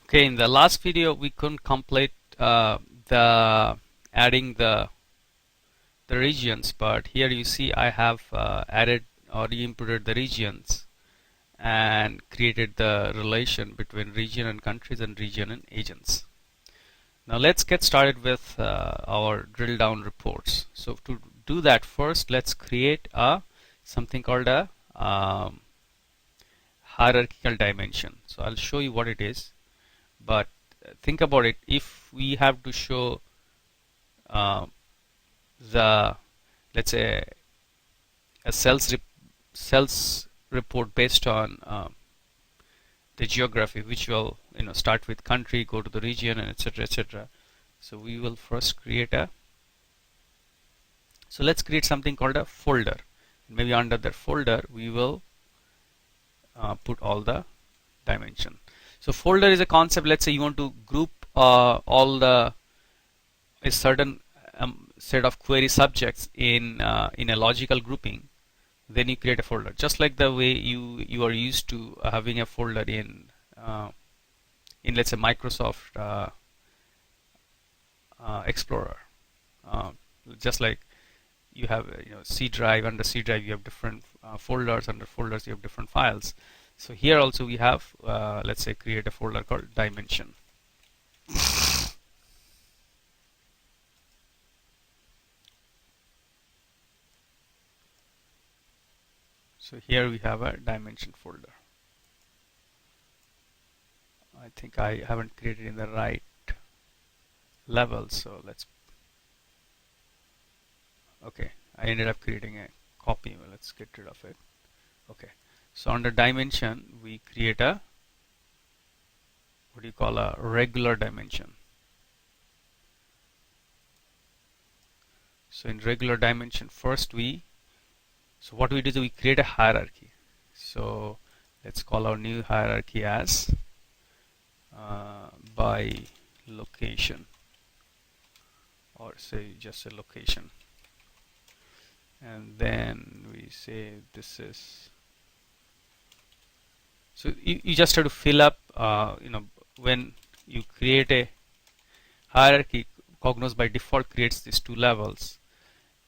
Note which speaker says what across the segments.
Speaker 1: Okay, in the last video we couldn't complete the adding the regions, but here you see I have added or inputted the regions and created the relation between region and countries and region and agents. Now let's get started with our drill down reports. So to do that, first let's create something called a hierarchical dimension. So I'll show you what it is, but think about it. If we have to show let's say a sales report based on the geography, which will start with country, go to the region, and etc., etc. So we will first create let's create something called a folder. Maybe under that folder we will put all the dimension. So folder is a concept. Let's say you want to group all a certain set of query subjects in a logical grouping. Then you create a folder, just like the way you are used to having a folder in let's say Microsoft Explorer. Just like you have C drive, under C drive you have different folders, under folders you have different files. So here also we have let's say create a folder called dimension. So here we have a dimension folder. I think I haven't created in the right level, so okay, I ended up creating a copy. Well, let's get rid of it. Okay, so under dimension we create a regular dimension. So in regular dimension, first what we do is we create a hierarchy. So let's call our new hierarchy as by location, or say just a location, and then we say this is. So you just have to fill up when you create a hierarchy, Cognos by default creates these two levels,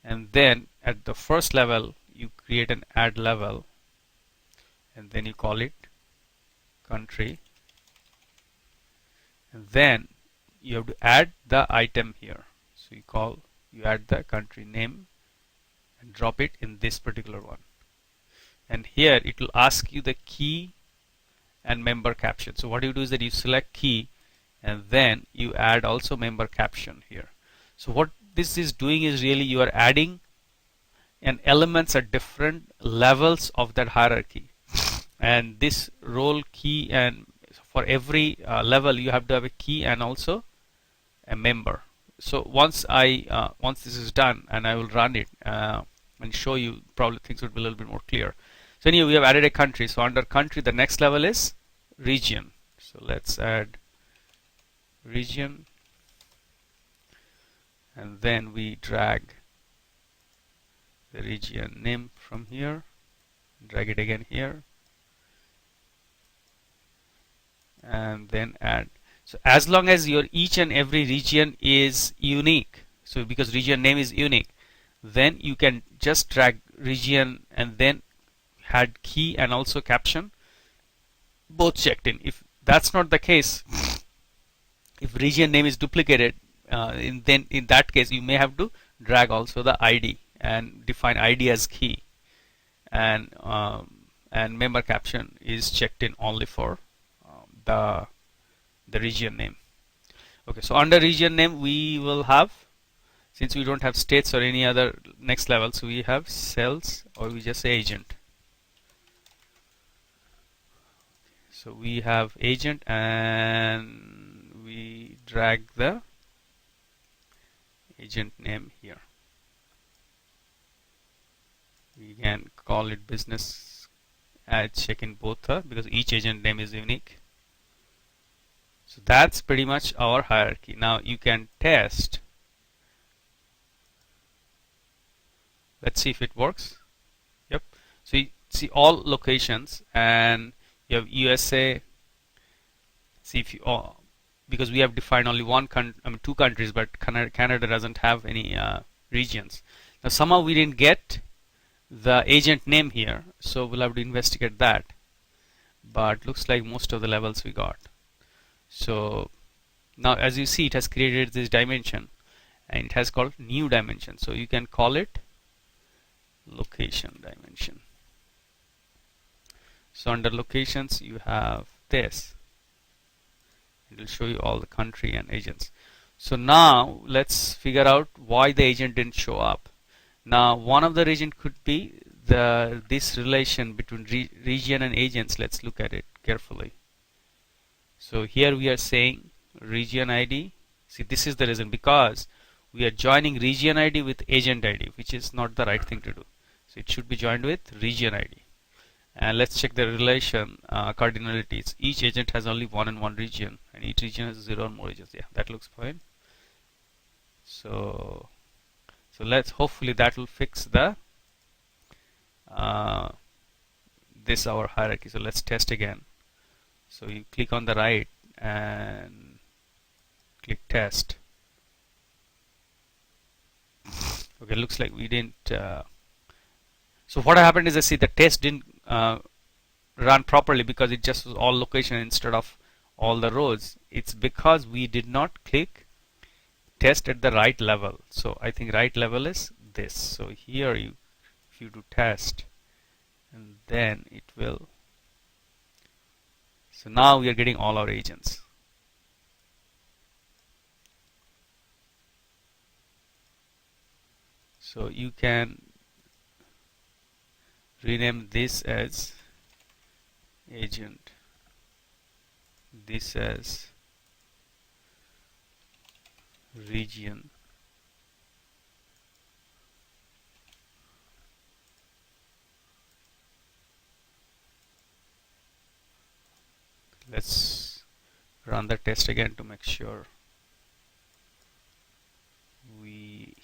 Speaker 1: and then at the first level you create an add level, and then you call it country, and then you have to add the item here. So you add the country name and drop it in this particular one, and here it will ask you the key and member caption. So what you do is that you select key and then you add also member caption here. So what this is doing is really you are adding and elements at different levels of that hierarchy, and this role key, and for every level you have to have a key and also a member. So once this is done, and I will run it and show you, probably things would be a little bit more clear. So anyway, we have added a country. So under country the next level is region. So let's add region, and then we drag the region name from here, drag it again here, and then add. So as long as your each and every region is unique, so because region name is unique, then you can just drag region and then add key and also caption both checked in. If that's not the case, if region name is duplicated, then in that case you may have to drag also the ID and define ID as key, and member caption is checked in only for the region name. Okay, so under region name we will have, since we don't have states or any other next level, so we have sales, or we just say agent. So we have agent, and we drag the agent name here. We can call it business, add check in both because each agent name is unique. So that's pretty much our hierarchy. Now you can test. Let's see if it works. Yep. So you see all locations, and you have USA, see if you because we have defined only two countries, but Canada doesn't have any regions. Now somehow we didn't get the agent name here, so we'll have to investigate that. But looks like most of the levels we got. So now as you see, it has created this dimension and it has called new dimension, so you can call it location dimension. So under locations you have this. It will show you all the country and agents. So now let's figure out why the agent didn't show up. Now one of the reason could be this relation between region and agents. Let's look at it carefully. So here we are saying region ID. See, this is the reason, because we are joining region ID with agent ID, which is not the right thing to do. So it should be joined with region ID. And let's check the relation cardinalities. Each agent has only one and one region, and each region has 0 or more agents. Yeah, that looks fine. So let's hopefully that will fix the this our hierarchy. So let's test again. So you click on the right and click test. Okay, looks like we didn't. So what happened is, I see the test didn't run properly because it just was all location instead of all the rows. It's because we did not click test at the right level. So I think right level is this. So here if you do test, and then it will. So now we are getting all our agents. So you can rename this as agent, this as region, let's run the test again to make sure we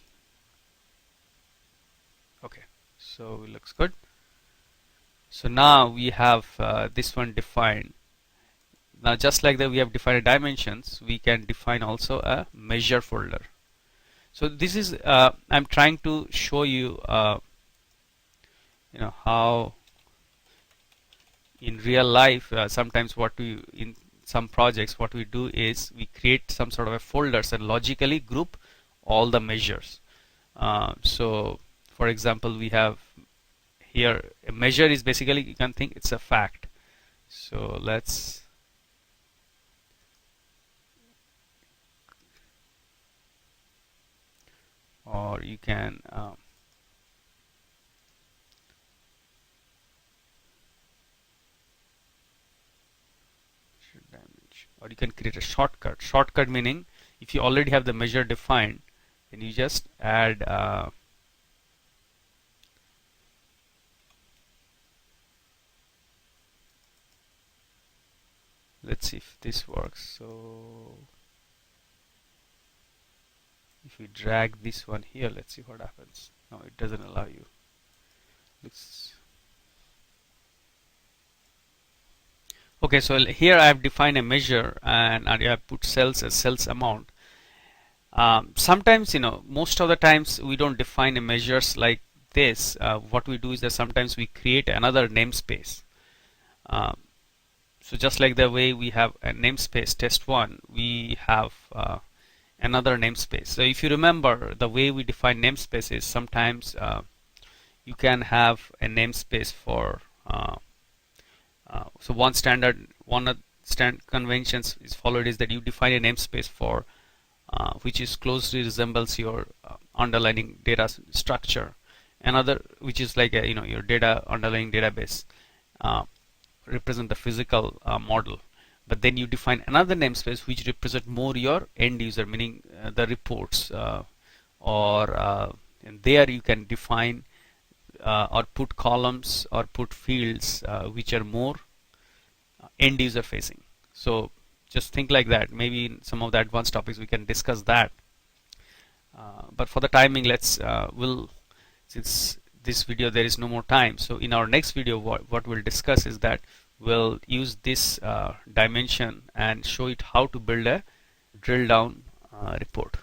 Speaker 1: okay. So it looks good. So now we have this one defined. Now just like that we have defined dimensions, we can define also a measure folder. So this is I'm trying to show you how in real life sometimes what we in some projects what we do is we create some sort of a folders and logically group all the measures. So for example, we have here a measure is basically, you can think it's a fact. So let's or you can or you can create a shortcut. Shortcut meaning if you already have the measure defined, then you just add let's see if this works. So if we drag this one here, let's see what happens. No, it doesn't allow you. Okay, so here I have defined a measure and I have put cells as cells amount. Sometimes, most of the times we don't define a measures like this. What we do is that sometimes we create another namespace. So just like the way we have a namespace test1, we have another namespace. So if you remember, the way we define namespaces, sometimes you can have a namespace for so one standard conventions is followed is that you define a namespace for which is closely resembles your underlying data structure. Another which is like a, your data underlying database represent the physical model. But then you define another namespace which represent more your end user, meaning the reports, and there you can define or put columns or put fields which are more end user facing. So just think like that. Maybe in some of the advanced topics we can discuss that. But for the timing, let's since this video there is no more time. So in our next video, what we'll discuss is that we'll use this dimension and show it how to build a drill down report.